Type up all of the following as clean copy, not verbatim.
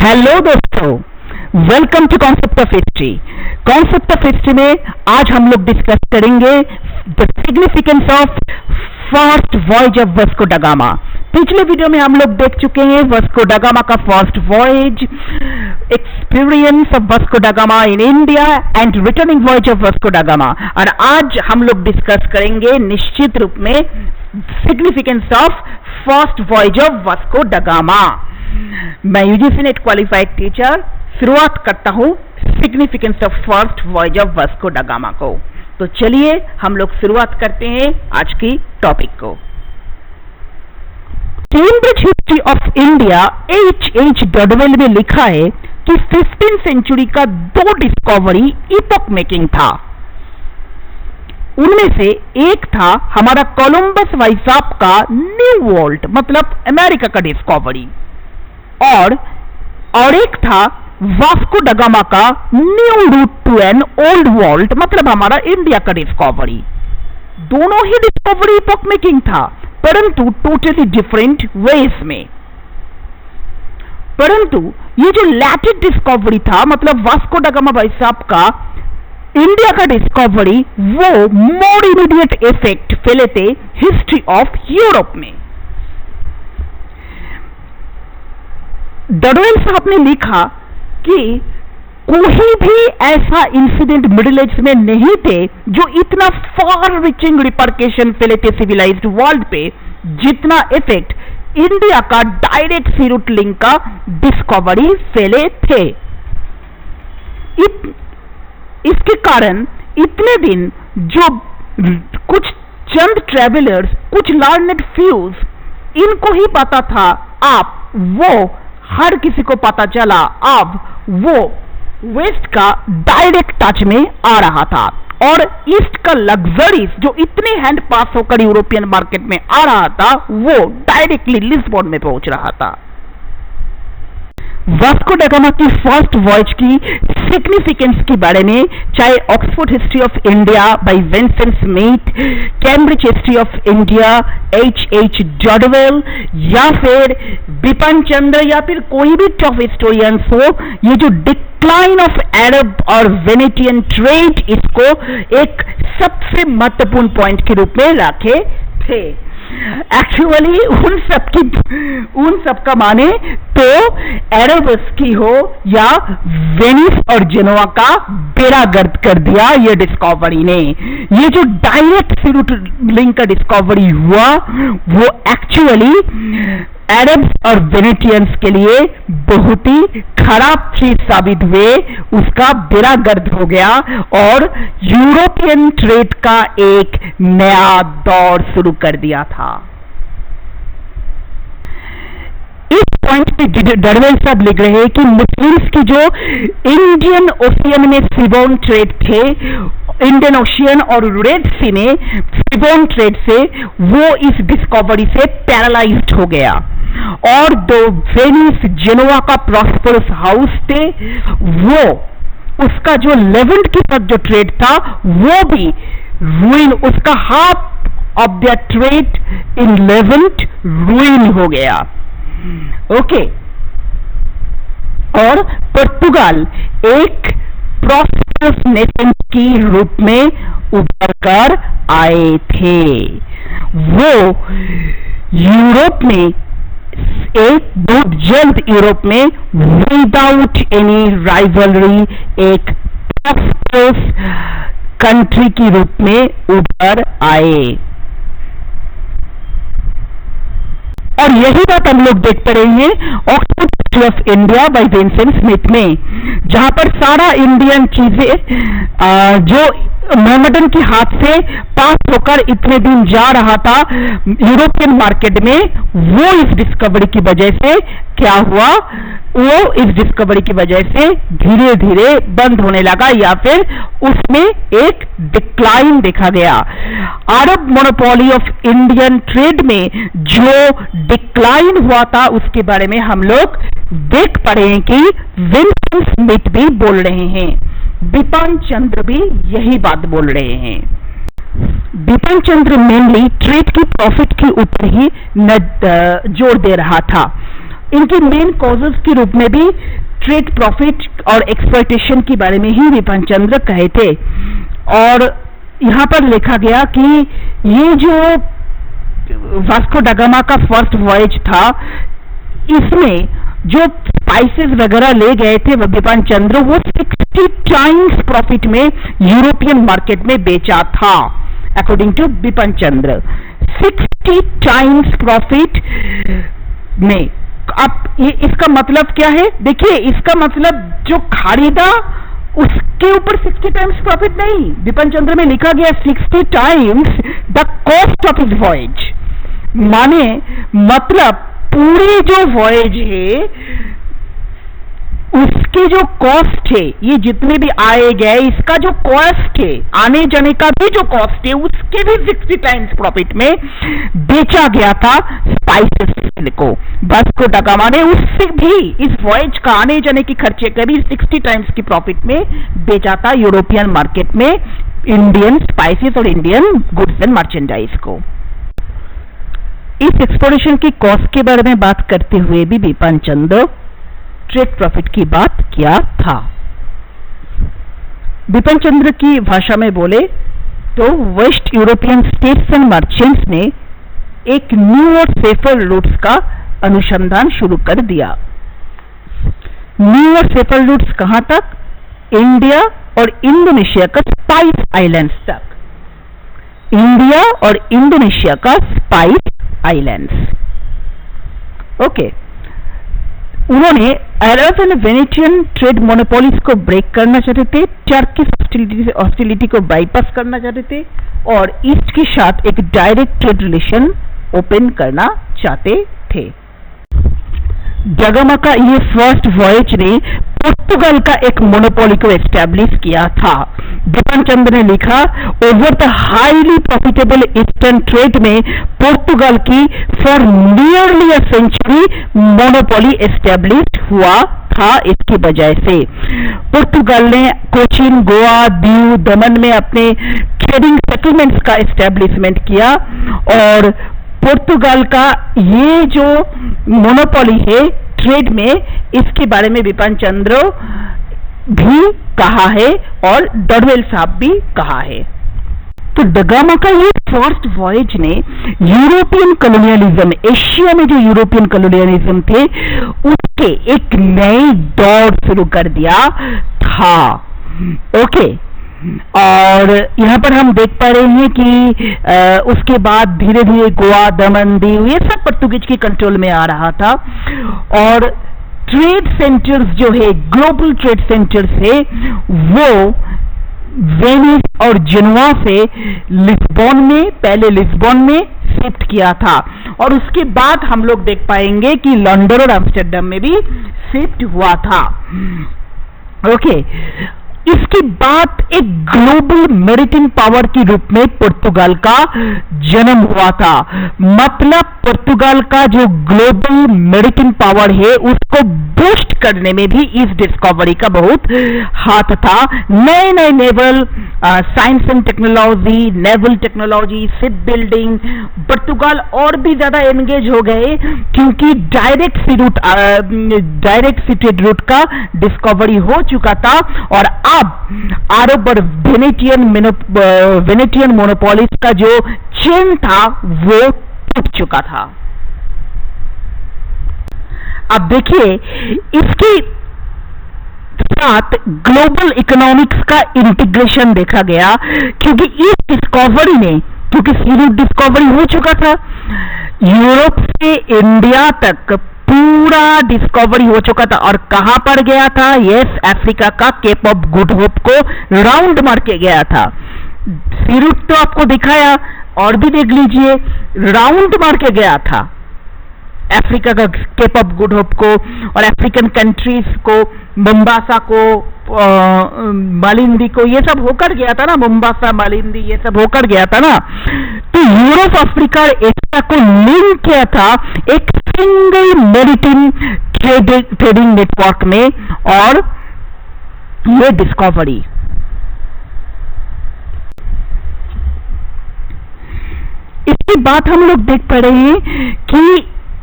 Hello दोस्तों, welcome to concept of history. Concept of history में आज हम लोग डिस्कस करेंगे the significance of first voyage of Vasco da Gama. पिछले वीडियो में हम लोग देख चुके हैं वास्को दा गामा का first voyage, experience of Vasco da Gama in India and returning voyage of Vasco da Gama. और आज हम लोग डिस्कस करेंगे निश्चित रूप में significance of first voyage of Vasco da Gama. मैं यूजीसी नेट क्वालिफाइड टीचर शुरुआत करता हूं significance of first voyage of Vasco da Gama को। तो चलिए हम लोग शुरुआत करते हैं आज की टॉपिक को। Cambridge history of India H. डडवेल में लिखा है कि 15th सेंचुरी का 2 डिस्कवरी इपॉक मेकिंग था। उनमें से एक था हमारा कोलंबस वाइसाप का न्यू वर्ल्ड मतलब अमेरिका का डिस्कवरी, और एक था वास्को दा गामा का new route to an old world मतलब हमारा इंडिया का डिस्कवरी। दोनों ही डिस्कवरी इपॉक मेकिंग था, परंतु टोटली डिफरेंट वेज में। परंतु ये जो लैटिन डिस्कवरी था मतलब वास्को दा गामा भाई साहब का इंडिया का डिस्कवरी, वो मोर इमीडिएट इफेक्ट फैले थे हिस्ट्री ऑफ यूरोप में। डडवेल साहब ने लिखा कि कोई भी ऐसा इंसिडेंट मिडिल एज में नहीं थे जो इतना फार रीचिंग रिपरकेशन फैले थे सिविलाइज्ड वर्ल्ड पे, जितना इफेक्ट इंडिया का डायरेक्ट सी रूट लिंक का डिस्कवरी फैले थे। इसके कारण इतने दिन जो कुछ चंद ट्रेवलर्स, कुछ लर्नेड फ्यूज, इनको ही पता था, आप वो हर किसी को पता चला अब वो वेस्ट का डायरेक्ट टच में आ रहा था, और ईस्ट का लग्जरीज जो इतने हैंड पास होकर यूरोपियन मार्केट में आ रहा था वो डायरेक्टली लिस्बन में पहुंच रहा था। वास्को दा गामा की फर्स्ट वॉयज की सिग्निफिकेंस के बारे में चाहे Oxford history of India by Vincent Smith, Cambridge history of India H. डडवेल या फिर बिपिन चंद्र या फिर कोई भी टॉप हिस्टोरियंस हो, ये जो डिक्लाइन ऑफ अरब और वेनेटियन ट्रेड इसको एक सबसे महत्वपूर्ण पॉइंट के रूप में रखे थे। एक्चुअली उन सब का माने तो अरब्स की हो या वेनिस और जेनोआ का बेड़ा गर्द कर दिया ये डिस्कवरी ने। ये जो डायरेक्ट सी रूट लिंक का डिस्कवरी हुआ वो एक्चुअली अरब्स और वेनेटियंस के लिए बहुत ही खराब चीज साबित हुए, उसका बेड़ा गर्द हो गया और यूरोपियन ट्रेड का एक नया दौर शुरू कर दिया था। इस पॉइंट पे डडवेल साहब लिख रहे हैं कि मुस्लिम्स की जो इंडियन ओशियन में सीबोन ट्रेड थे, इंडियन ओशियन और रेड सी में सीबोन ट्रेड से, वो इस डिस्कवरी से पैरालाइज्ड हो गया, और दो वेनिस जेनोआ का प्रॉस्परस हाउस थे, वो उसका जो लेवेंट के साथ जो ट्रेड था वो भी रूइन, उसका half of the trade in Levant रूइन हो गया। ओके, और पुर्तगाल एक प्रॉस्परस नेशन की रूप में उभर कर आए थे। वो यूरोप में एक बहुत जल्द यूरोप में विदाउट एनी राइवलरी एक प्रॉस्परस कंट्री की रूप में उभर आए। और यही बात हम लोग देख पा रहे हैं Oxford history of India by Vincent Smith में, जहां पर सारा इंडियन चीजें जो मोहम्मदन के हाथ से पास होकर इतने दिन जा रहा था यूरोपियन मार्केट में, वो इस डिस्कवरी की वजह से क्या हुआ, वो इस डिस्कवरी की वजह से धीरे धीरे बंद होने लगा या फिर उसमें एक डिक्लाइन देखा गया। अरब मोनोपोली ऑफ इंडियन ट्रेड में जो डिक्लाइन हुआ था उसके बारे में हम लोग देख पा रहे हैं कि विंसेंट स्मिथ भी बोल रहे हैं, बिपिन चंद्र भी यही बात बोल रहे हैं। बिपिन चंद्र मेनली ट्रेड की प्रॉफिट के ऊपर ही जोर दे रहा था। इनके मेन कॉजेस के रूप में भी ट्रेड प्रॉफिट और एक्सप्लॉयटेशन के बारे में ही विपिन चंद्र कहे थे। और यहाँ पर लिखा गया कि ये जो वास्को दा गामा का फर्स्ट वॉयज था, इसमें जो स्पाइसेस वगैरह ले गए थे विपिन चंद्र, वो 60 टाइम्स प्रॉफिट में यूरोपियन मार्केट में बेचा था। According to Vipin Chandra 60 times profit में। अब ये इसका मतलब क्या है? देखिए, इसका मतलब जो खरीदा उसके ऊपर 60 टाइम्स प्रॉफिट नहीं, विपिन चंद्र में लिखा गया 60 times the cost of his voyage. माने मतलब पूरे जो वॉयज है उसके जो कॉस्ट है, ये जितने भी आए गए, इसका जो कॉस्ट है, आने जाने का भी जो कॉस्ट है, उसके भी 60 टाइम्स प्रॉफिट में बेचा गया था स्पाइसेस को। वास्को दा गामा ने उससे भी इस वॉयज का आने जाने की खर्चे का भी 60 टाइम्स की प्रॉफिट में बेचा था यूरोपियन मार्केट में इंडियन स्पाइसेस और इंडियन गुड्स एंड मर्चेंडाइज को। इस एक्सप्लोरेशन की कॉस्ट के बारे में बात करते हुए भी विपिन चंद्र ट्रेड प्रॉफिट की बात किया था। विपिन चंद्र की भाषा में बोले तो waste European states and merchants ने एक न्यू और सेफर रूट्स का अनुसंधान शुरू कर दिया। न्यू और सेफर रूट्स कहां तक? इंडिया और इंडोनेशिया का स्पाइस आइलैंड्स तक। इंडिया और इंडोनेशिया का स्पाइस आइलैंड्स। ओके, उन्होंने Arab and Venetian trade monopolies को ब्रेक करना चाहते थे, टर्किश हॉस्टिलिटी को बाईपास करना चाहते थे और ईस्ट के साथ एक डायरेक्ट ट्रेड रिलेशन ओपन करना चाहते थे। दा गामा का ये फर्स्ट वॉयज ने पुर्तगाल का एक मोनोपोली को एस्टैब्लिश किया था। विपिन चंद्र ने लिखा, over the highly profitable eastern trade में पुर्तगाल की for nearly a century monopoly establish हुआ था। इसकी वजह से पुर्तगाल ने कोचीन, गोवा, दीव, दमन में अपने ट्रेडिंग सेटलमेंट्स का एस्टैब्लिशमेंट किया और पुर्तगाल का ये जो मोनोपोली है ट्रेड में, इसके बारे में विपिन चंद्र भी कहा है और डॉडवेल साहब भी कहा है। तो दा गामा का ये फर्स्ट वॉयज ने यूरोपियन कॉलोनियलिज्म, एशिया में जो यूरोपियन कॉलोनियलिज्म थे उसके एक नए दौर शुरू कर दिया था। ओके, और यहाँ पर हम देख पा रहे हैं कि उसके बाद धीरे धीरे गोवा, दमन, दीव ये सब पुर्तगीज के कंट्रोल में आ रहा था और ट्रेड सेंटर्स जो है, ग्लोबल ट्रेड सेंटर्स है, वो वेनिस और जेनोवा से लिस्बन में, पहले लिस्बन में शिफ्ट किया था और उसके बाद हम लोग देख पाएंगे कि लंदन और एम्स्टर्डम में भी शिफ्ट हुआ था। ओके, इसके बाद एक ग्लोबल मैरिटाइम पावर के रूप में पुर्तगाल का जन्म हुआ था। मतलब पुर्तगाल का जो ग्लोबल मैरिटाइम पावर है उसको बूस्ट करने में भी इस डिस्कवरी का बहुत हाथ था। नए नए naval science and technology, naval technology, ship building, पुर्तगाल और भी ज्यादा एंगेज हो गए क्योंकि डायरेक्ट सी ट्रेड रूट का डिस्कवरी हो चुका था और अब अरब और वेनेटियन मोनोपोलिस का जो चेन था वो टूट चुका था। अब देखिए, इसके साथ ग्लोबल इकोनॉमिक्स का इंटीग्रेशन देखा गया क्योंकि इस डिस्कवरी में, क्योंकि सी रूट डिस्कवरी हो चुका था, यूरोप से इंडिया तक पूरा डिस्कवरी हो चुका था और कहां पर गया था? यस, अफ्रीका का केप ऑफ गुड होप को राउंड मार के गया था। सी रूट तो आपको दिखाया और भी देख लीजिए, राउंड मार के गया था अफ्रीका का केप ऑफ गुड होप को और अफ्रीकन कंट्रीज को, मोम्बासा को, मालिंदी को, ये सब होकर गया था ना, मोम्बासा, मालिंदी ये सब होकर गया था ना। तो यूरोप, अफ्रीका और एशिया को लिंक किया था एक सिंगल मैरिटाइम ट्रेडिंग नेटवर्क में और ये डिस्कवरी। इसके बाद हम लोग देख पा रहे हैं कि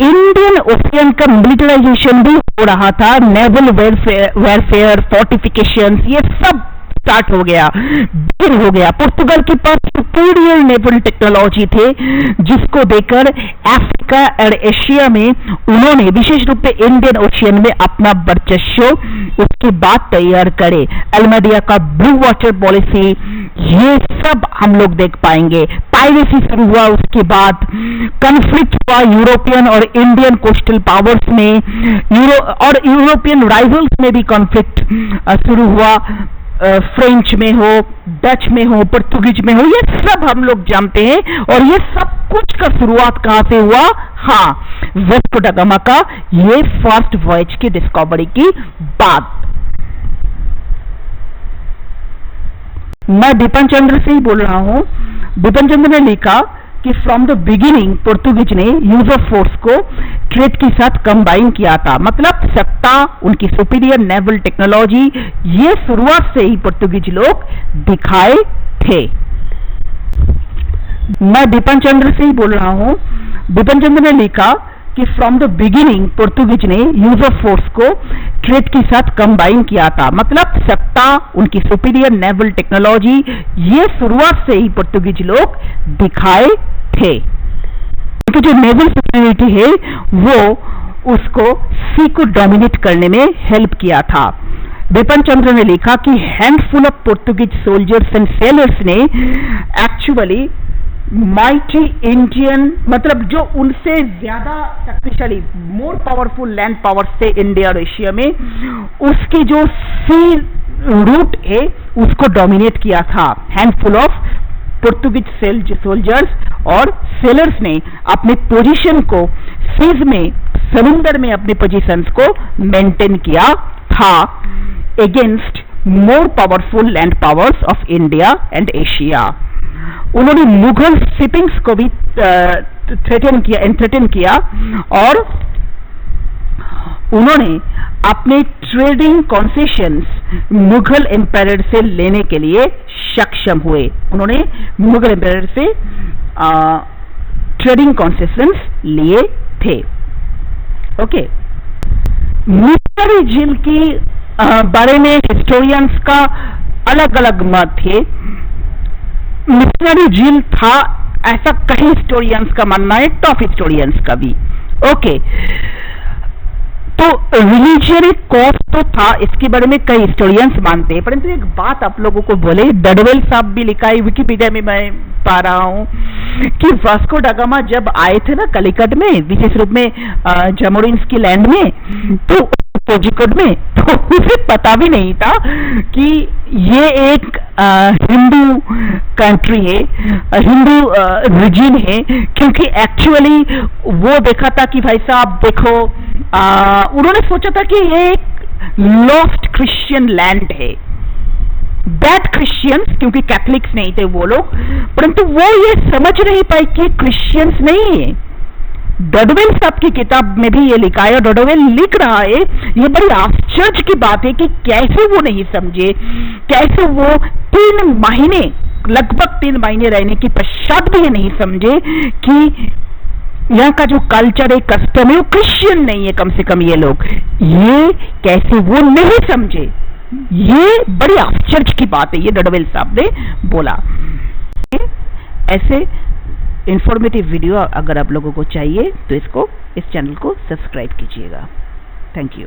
इंडियन ओशियन का मिलिटराइजेशन भी हो रहा था, नेवल वेयरफेयर, फोर्टिफिकेशन, ये सब स्टार्ट हो गया, बिगिन हो गया। पुर्तगाल के पास सुपीरियर नेवल टेक्नोलॉजी थे, जिसको देकर अफ्रीका और एशिया में उन्होंने विशेष रूप से इंडियन ओशियन में अपना वर्चस्व उसके बाद तैयार करे। अल्मेडिया का ब्लू वाटर पॉलिसी, ये सब हम लोग देख पाएंगे। पायरेसी शुरू हुआ, उसके बाद कॉन्फ्लिक्ट हुआ यूरोपियन और इंडियन कोस्टल पावर्स में, और यूरोपियन राइवल्स में भी कॉन्फ्लिक्ट शुरू हुआ, फ्रेंच में हो, डच में हो, पुर्तगीज में हो, ये सब हम लोग जानते हैं। और ये सब कुछ का शुरुआत कहां से हुआ? हाँ, वास्को दा गामा का ये फर्स्ट वॉयज की डिस्कवरी की बात। मैं बिपिन चंद्र से ही बोल रहा हूं। बिपिन चंद्र ने लिखा कि फ्रॉम द बिगिनिंग पोर्तुगीज ने यूज ऑफ फोर्स को ट्रेड के साथ कंबाइन किया था, मतलब सत्ता, उनकी सुपीरियर नेवल टेक्नोलॉजी, ये शुरुआत से ही पोर्तुगीज लोग दिखाए थे। मैं बिपिन चंद्र से ही बोल रहा हूं। बिपिन चंद्र ने लिखा कि फ्रॉम द बिगिनिंग पोर्तुगीज ने यूज ऑफ फोर्स को ट्रेड के साथ कंबाइन किया था, मतलब सत्ता, उनकी सुपीरियर नेवल टेक्नोलॉजी, ये शुरुआत से ही पोर्तुगीज लोग दिखाए थे। उनकी जो नेवल सुपीरियरिटी है वो उसको सी को डोमिनेट करने में हेल्प किया था। बिपिन चंद्र ने लिखा कि handful of Portuguese soldiers and sellers ने एक्चुअली माइटी इंडियन, मतलब जो उनसे ज्यादा शक्तिशाली, मोर पावरफुल लैंड पावर से इंडिया और एशिया में, उसकी जो सी रूट है उसको डोमिनेट किया था। हैंडफुल ऑफ पोर्तुगीज सोल्जर्स और सेलर्स ने अपने पोजीशन को सीज में, समुद्र में अपने पोजीशंस को मेंटेन किया था against more powerful land powers of India and Asia. उन्होंने मुगल शिपिंग्स को भी थ्रेटन किया और उन्होंने अपने ट्रेडिंग कॉन्सेशंस मुगल एम्पायर से लेने के लिए सक्षम हुए। उन्होंने मुगल एम्पायर से ट्रेडिंग कॉन्सेशंस लिए थे। ओके, मिस्टरी झील की बारे में हिस्टोरियंस का अलग अलग मत है। मिशनरी झील था ऐसा कई हिस्टोरियंस का मानना है, टॉप हिस्टोरियंस का भी। ओके, तो रिलीजियरी कॉज तो था, इसके बारे में कई हिस्टोरियंस मानते हैं, परंतु एक बात आप लोगों को बोले, डडवेल साहब भी लिखा है, विकिपीडिया में मैं पा रहा हूं कि वास्को दा गामा जब आए थे ना कलिकट में, विशेष रूप में जमोरिन्स की लैंड में, तो कोझिकोड में, तो उसे पता भी नहीं था कि ये एक हिंदू कंट्री है, हिंदू रीजन है, क्योंकि एक्चुअली वो देखा था कि भाई साहब देखो, उन्होंने सोचा था कि ये एक लॉस्ट क्रिश्चियन लैंड है, बैड क्रिश्चियंस, क्योंकि कैथलिक्स नहीं थे वो लोग, परंतु वो ये समझ नहीं पाए कि क्रिश्चियंस नहीं है। डडवेल साहब की किताब में भी ये लिखा है, और डडवेल लिख रहा है, ये बड़ी आश्चर्य की बात है कि कैसे वो नहीं समझे, कैसे वो 3 महीने, लगभग 3 महीने रहने के पश्चात भी ये नहीं समझे कि यहाँ का जो कल्चर है, कस्टम है, वो क्रिश्चियन नहीं है, कम से कम ये लोग, ये कैसे वो नहीं समझे, ये बड़ी आश्चर्य की बात है, ये डडवेल साहब ने बोला। ऐसे इंफॉर्मेटिव वीडियो अगर आप लोगों को चाहिए तो इस चैनल को सब्सक्राइब कीजिएगा। Thank you.